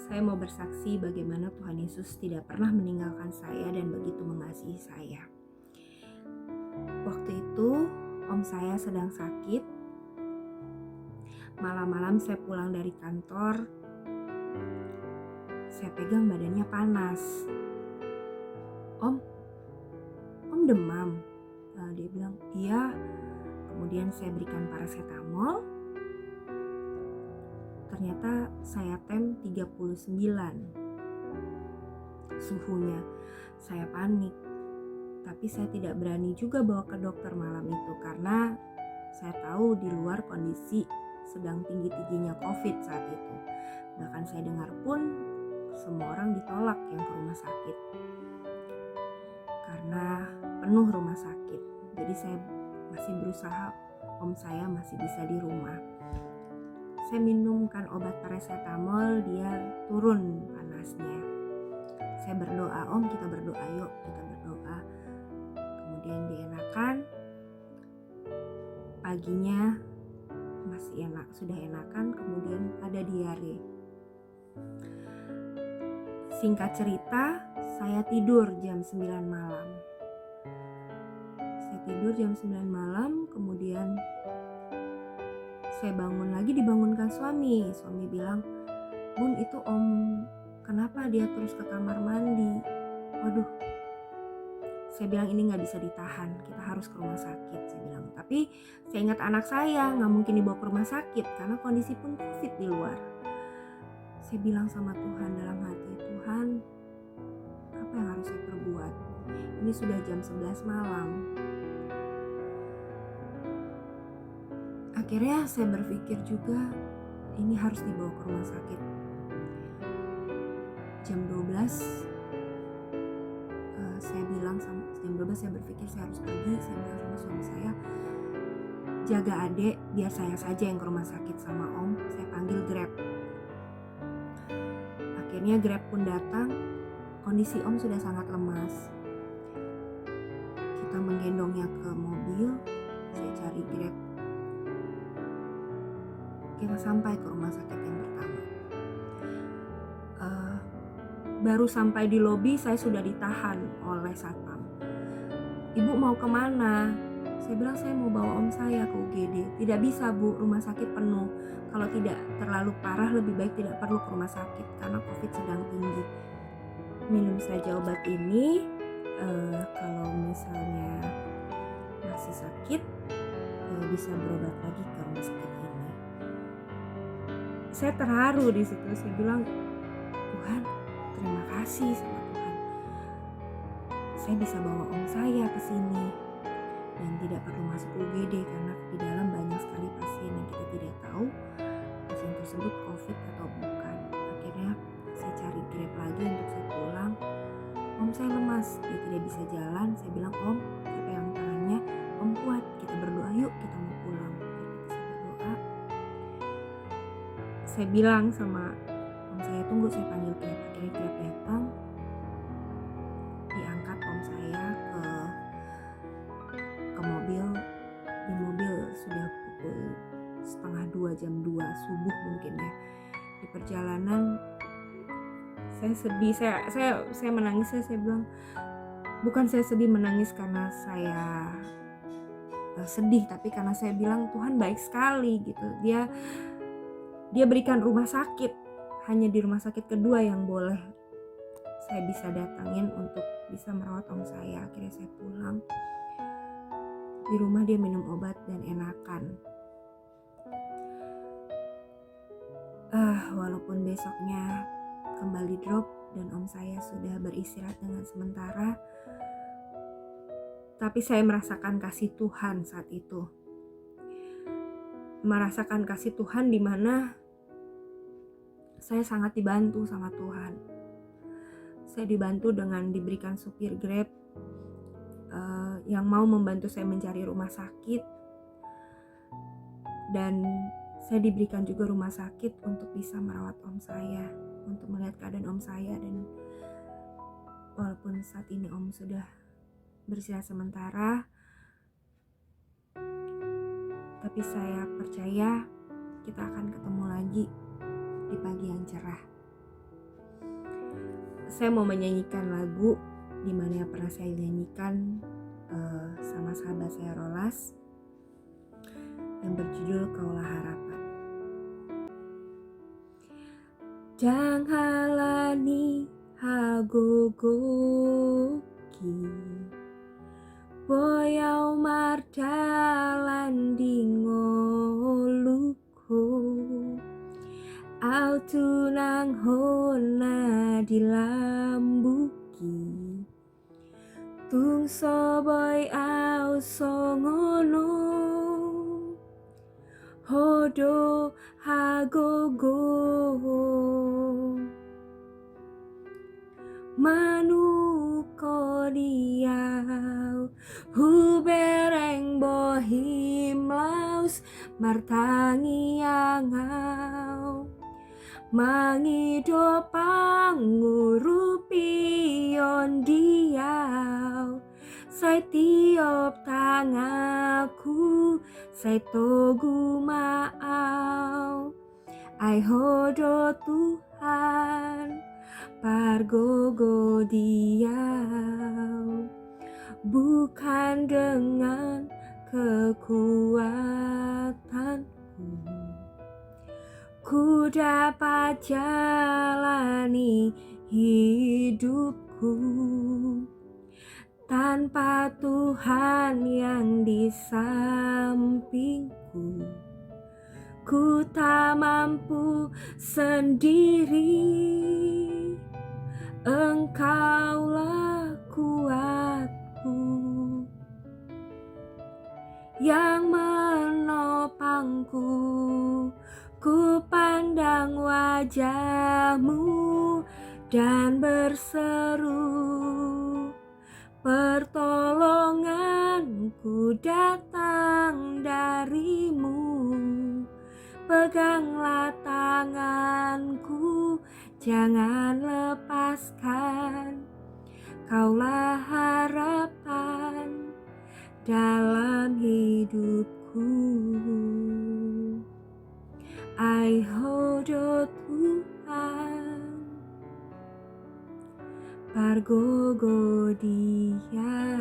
saya mau bersaksi bagaimana Tuhan Yesus tidak pernah meninggalkan saya dan begitu mengasihi saya. Waktu itu om saya sedang sakit. Malam-malam saya pulang dari kantor, saya pegang badannya panas. Om demam. Dia bilang, iya. Kemudian saya berikan paracetamol. Ternyata saya tem 39 suhunya. Saya panik. Tapi saya tidak berani juga bawa ke dokter malam itu karena saya tahu di luar kondisi sedang tinggi-tingginya COVID saat itu. Bahkan saya dengar pun semua orang ditolak yang ke rumah sakit karena penuh rumah sakit. Jadi saya masih berusaha, om saya masih bisa di rumah. Saya minumkan obat paracetamol, dia turun panasnya. Saya berdoa, om kita berdoa yuk, kita berdoa. Kemudian dienakan. Paginya masih enak, sudah enakan, kemudian ada diare. Singkat cerita, saya tidur jam 9 malam. Saya tidur jam 9 malam, kemudian saya bangun lagi, dibangunkan suami. Suami bilang, Bun itu om kenapa dia terus ke kamar mandi? Waduh, saya bilang ini gak bisa ditahan, kita harus ke rumah sakit, saya bilang. Tapi saya ingat anak saya, gak mungkin dibawa ke rumah sakit karena kondisi pun COVID di luar. Saya bilang sama Tuhan dalam hati, Tuhan apa yang harus saya perbuat? Ini sudah jam 11 malam. Akhirnya saya berpikir juga ini harus dibawa ke rumah sakit. Jam 12 saya bilang jam 12 saya berpikir saya harus pergi. Saya bilang sama suami saya, jaga adek biar saya saja yang ke rumah sakit sama om. Saya panggil Grab. Akhirnya Grab pun datang. Kondisi om sudah sangat lemas. Kita menggendongnya ke mobil. Saya cari Grab. Kita sampai ke rumah sakit yang pertama. Baru sampai di lobi saya sudah ditahan oleh satpam. Ibu mau kemana? Saya bilang saya mau bawa om saya ke UGD. Tidak bisa bu, rumah sakit penuh. Kalau tidak terlalu parah lebih baik tidak perlu ke rumah sakit karena COVID sedang tinggi. Minum saja obat ini. Kalau misalnya masih sakit bisa berobat lagi ke rumah sakit ini. Saya terharu di situ. Saya bilang, Tuhan terima kasih sama Tuhan. Saya bisa bawa om saya ke sini dan tidak perlu masuk UGD karena di dalam banyak sekali pasien yang kita tidak tahu pasien tersebut COVID atau bukan. Akhirnya saya cari Grab lagi untuk saya pulang. Om saya lemas, dia tidak bisa jalan. Saya bilang, om saya pegang tangannya, om kuat, kita berdoa yuk, kita mau pulang. Saya berdoa. Saya bilang sama om saya, tunggu, saya panggil Grab. Akhirnya Grab datang, diangkat om saya ke mobil. Di mobil sudah pukul 1:30 jam 2 subuh mungkin ya. Di perjalanan saya sedih, saya menangis. Saya bilang, bukan saya sedih menangis karena saya sedih, tapi karena saya bilang Tuhan baik sekali gitu. Dia berikan rumah sakit, hanya di rumah sakit kedua yang boleh saya bisa datangin untuk bisa merawat om saya. Akhirnya saya pulang. Di rumah dia minum obat dan enakan. Walaupun besoknya kembali drop dan om saya sudah beristirahat dengan sementara, tapi saya merasakan kasih Tuhan saat itu. Merasakan kasih Tuhan di mana saya sangat dibantu sama Tuhan. Saya dibantu dengan diberikan supir Grab yang mau membantu saya mencari rumah sakit, dan saya diberikan juga rumah sakit untuk bisa merawat om saya, untuk melihat keadaan om saya. Dan walaupun saat ini om sudah beristirahat sementara, tapi saya percaya kita akan ketemu lagi di pagi yang cerah. saya mau menyanyikan lagu dimana yang pernah saya nyanyikan sama sahabat saya Rolas yang berjudul Kaulah Harapan. Jang halani hagogoki boyau mardalan dingoluko au tunang hona dilambuki tung soboy au songono hodo hagogo manuko diau hubereng bohim laus martangi angau mangido pangurupion diau sai tiop tangaku sai togu maau ai hodo Tuhan pargogo diau bukan dengan kekuatanku ku dapat jalani hidupku tanpa Tuhan yang di sampingku. Ku tak mampu sendiri, Engkaulah kuatku yang menopangku. Ku pandang wajah-Mu dan berseru, pertolonganku datang dari-Mu. Peganglah tanganku, jangan lepaskan. Kaulah harapan dalam hidupku. Ai hodo Tuhan, pargogo Dia.